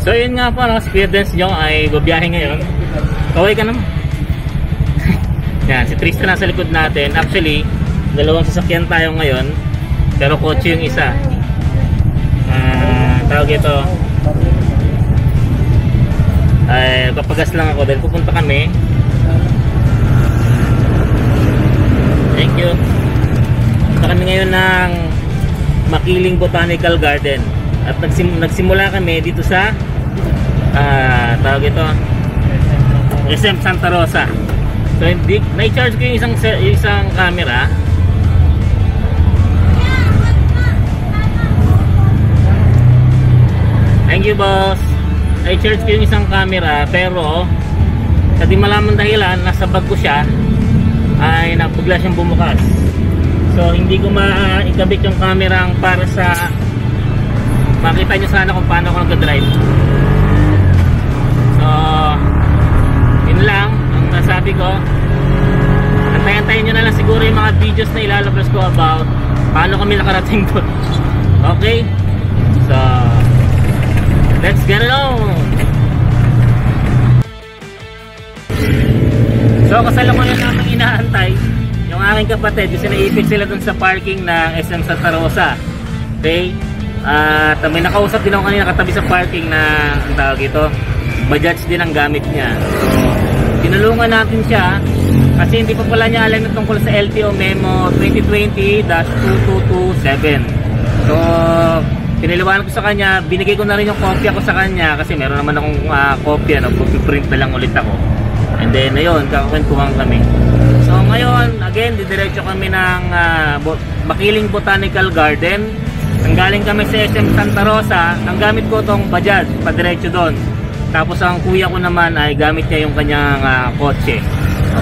So yun nga po, no, experience nyo ay babiyahe ngayon. Kaway ka naman. Yan, si Tristan nasa likod natin. Actually, dalawang sasakyan tayo ngayon, pero kotse yung isa. Tawag ito ay papagas lang ako dahil pupunta kami. Thank you. Punta kami ngayon ng Makiling Botanical Garden at nagsimula kami dito sa tawag ito SM Santa Rosa. So hindi na-charge ko yung isang camera. Thank you, boss. I-charge ko yung isang camera, pero sa di malamang dahilan, nasa bag ko siya, ay napagla siyang bumukas. So hindi ko maikabit yung camera para sa makita nyo sana kung paano ako nag-drive. So yun lang ang nasabi ko. Antayin nyo na lang siguro yung mga videos na ilalabas ko about paano kami nakarating doon. Okay? So let's get it on! So kasalukuyan namin inaantay yung aking kapatid kasi naipit sila dun sa parking ng SM Santa Rosa. Okay? At may nakausap din ako kanina katabi sa parking na ang tawag ito, Bajaj din ang gamit niya. So tinulungan natin siya kasi hindi pa pala niya alam tungkol sa LTO Memo 2020-2227. So piniliwanag ko sa kanya, binigay ko na rin yung kopya ko sa kanya kasi meron naman akong kopya, no? Print na lang ulit ako. And then ayun, kakakwentuhan kami. So ngayon, again, didiretso kami ng Makiling Botanical Garden. Nanggaling kami sa SM Santa Rosa. Ang gamit ko tong Bajaj, padiretso doon. Tapos ang kuya ko naman ay gamit niya yung kanyang kotse.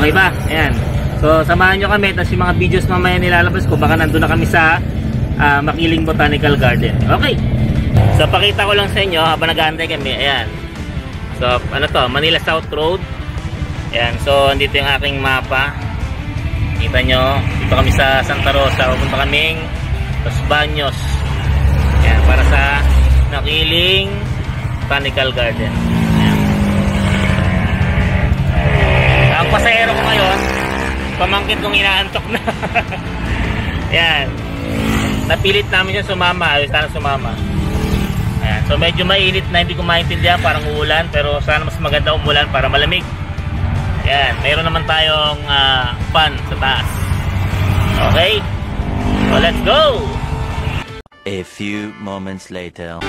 Okay ba? Ayan. So samahan nyo kami, tapos yung mga videos mamaya nilalabas ko, baka nandun na kami sa Makiling Botanical Garden. Okay. So pakita ko lang sa inyo habang nag-aantay kami. Ayan. So ano to? Manila South Road. Ayan. So andito yung aking mapa. Kita nyo. Dito kami sa Santa Rosa. Pupunta kaming Los Baños. Ayan. Para sa Makiling Botanical Garden. Ayan. Ang pasahero ko ngayon, pamangkin kong inaantok na. Ayan. Napilit namin siya sumama. Ayos sana sumama. Ayan. So medyo mainit na, hindi ko maintindihan, parang uulan, pero sana mas maganda umulan para malamig. Ayan. Mayroon naman tayong fan sa taas. Okay? So let's go! A few moments later.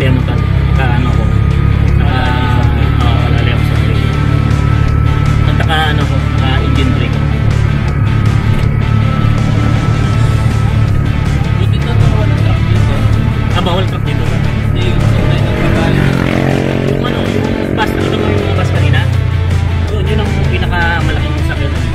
demo tan. Ano ko. Wala ako sa brake. At ano ko, engine brake. Dito na wala truck dito. Bawal truck dito. Hindi yung tunay ng pagkain. Yung ano, yung bus, nakita mo yung bus kanina? Yun ang pinakamalaking sakyan.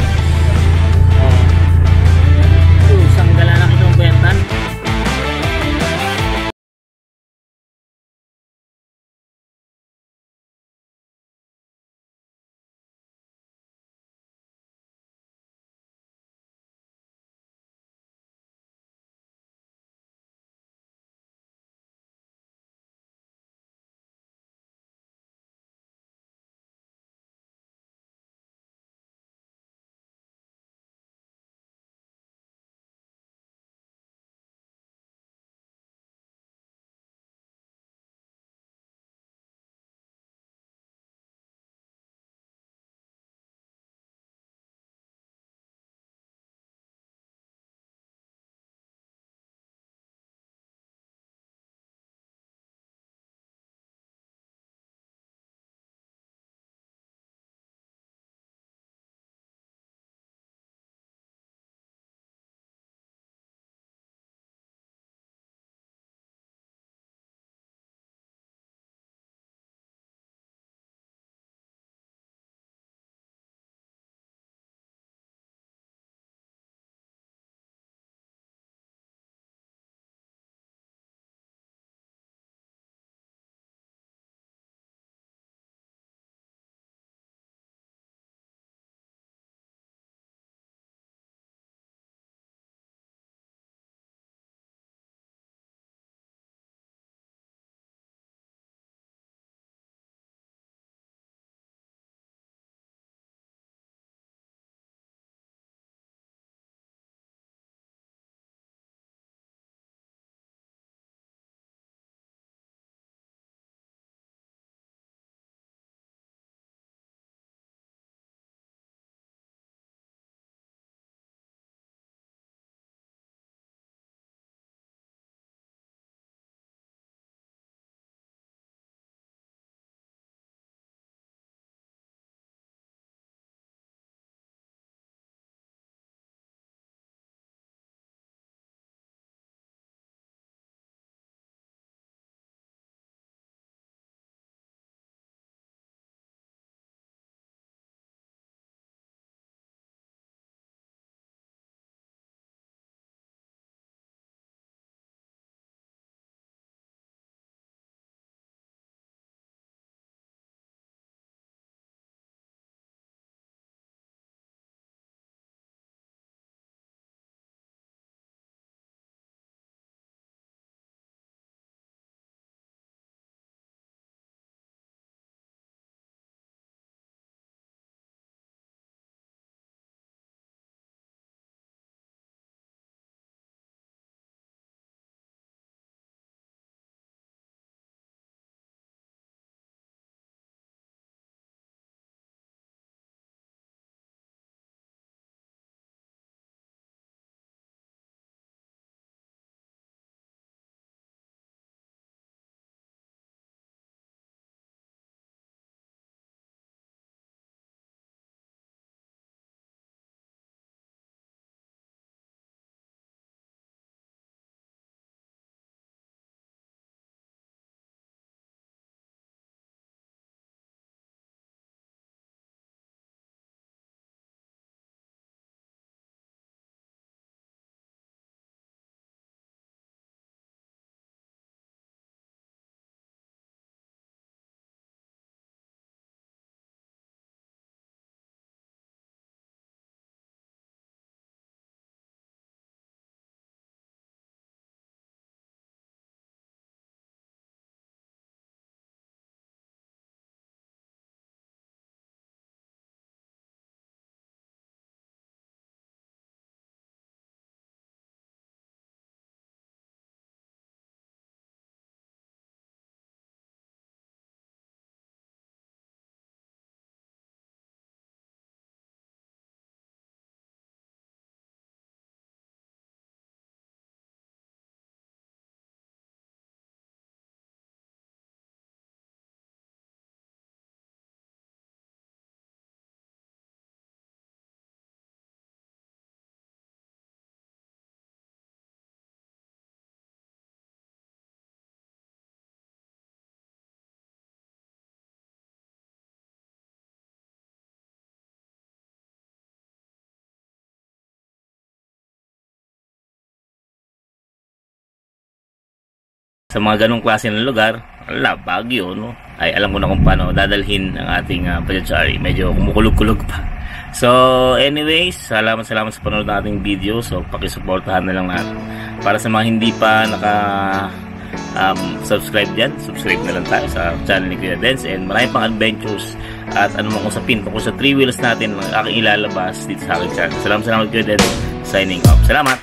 sa mga ganong klase ng lugar, wala, Baguio, no? Ay alam ko na kung paano dadalhin ang ating Pajachari. Medyo kumukulog-kulog pa. So anyways, salamat sa panonood ng ating video. So pakisuportahan na lang natin. Para sa mga hindi pa subscribe dyan, subscribe na lang tayo sa channel ni Kuya Dens. And marami pang adventures at anumang usapin tungkol sa 3 wheels natin ang aking ilalabas dito sa aking channel. Salamat Kuya Dens. Signing off. Salamat.